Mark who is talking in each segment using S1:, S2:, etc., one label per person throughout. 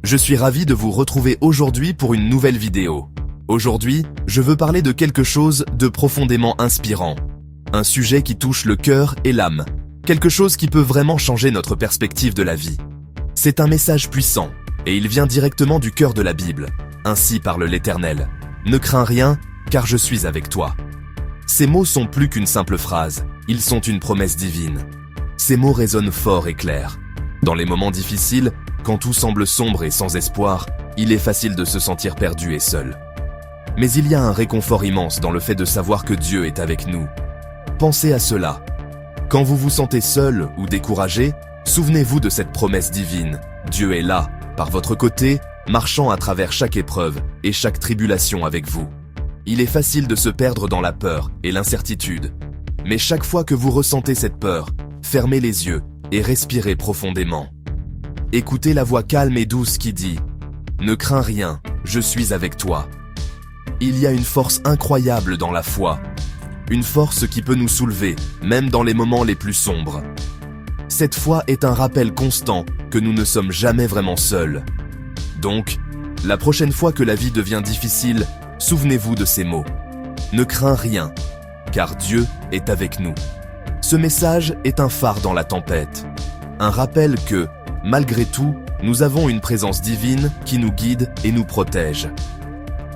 S1: Je suis ravi de vous retrouver aujourd'hui pour une nouvelle vidéo. Aujourd'hui, je veux parler de quelque chose de profondément inspirant. Un sujet qui touche le cœur et l'âme. Quelque chose qui peut vraiment changer notre perspective de la vie. C'est un message puissant, et il vient directement du cœur de la Bible. Ainsi parle l'Éternel. Ne crains rien, car je suis avec toi. Ces mots sont plus qu'une simple phrase, ils sont une promesse divine. Ces mots résonnent fort et clair. Dans les moments difficiles, quand tout semble sombre et sans espoir, il est facile de se sentir perdu et seul. Mais il y a un réconfort immense dans le fait de savoir que Dieu est avec nous. Pensez à cela. Quand vous vous sentez seul ou découragé, souvenez-vous de cette promesse divine. Dieu est là, par votre côté, marchant à travers chaque épreuve et chaque tribulation avec vous. Il est facile de se perdre dans la peur et l'incertitude. Mais chaque fois que vous ressentez cette peur, fermez les yeux et respirez profondément. Écoutez la voix calme et douce qui dit « Ne crains rien, je suis avec toi ». Il y a une force incroyable dans la foi. Une force qui peut nous soulever, même dans les moments les plus sombres. Cette foi est un rappel constant que nous ne sommes jamais vraiment seuls. Donc, la prochaine fois que la vie devient difficile, souvenez-vous de ces mots. Ne crains rien, car Dieu est avec nous. Ce message est un phare dans la tempête. Un rappel que, malgré tout, nous avons une présence divine qui nous guide et nous protège.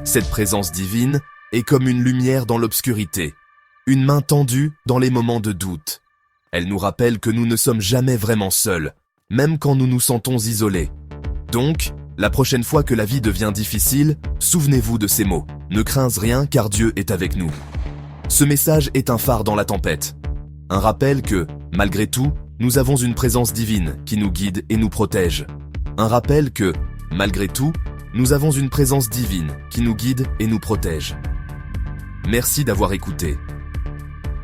S1: Cette présence divine est comme une lumière dans l'obscurité, une main tendue dans les moments de doute. Elle nous rappelle que nous ne sommes jamais vraiment seuls, même quand nous nous sentons isolés. Donc, la prochaine fois que la vie devient difficile, souvenez-vous de ces mots. Ne crains rien car Dieu est avec nous. Ce message est un phare dans la tempête. Un rappel que, malgré tout, nous avons une présence divine qui nous guide et nous protège. Un rappel que, malgré tout, nous avons une présence divine qui nous guide et nous protège. Merci d'avoir écouté.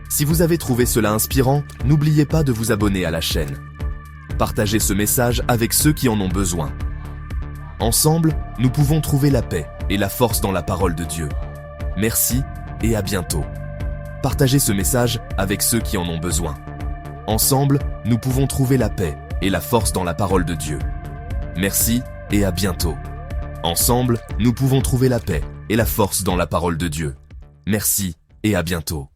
S1: Si vous avez trouvé cela inspirant, n'oubliez pas de vous abonner à la chaîne. Partagez ce message avec ceux qui en ont besoin. Ensemble, nous pouvons trouver la paix et la force dans la parole de Dieu. Merci et à bientôt. Partagez ce message avec ceux qui en ont besoin. Ensemble, nous pouvons trouver la paix et la force dans la parole de Dieu. Merci et à bientôt. Ensemble, nous pouvons trouver la paix et la force dans la parole de Dieu. Merci et à bientôt.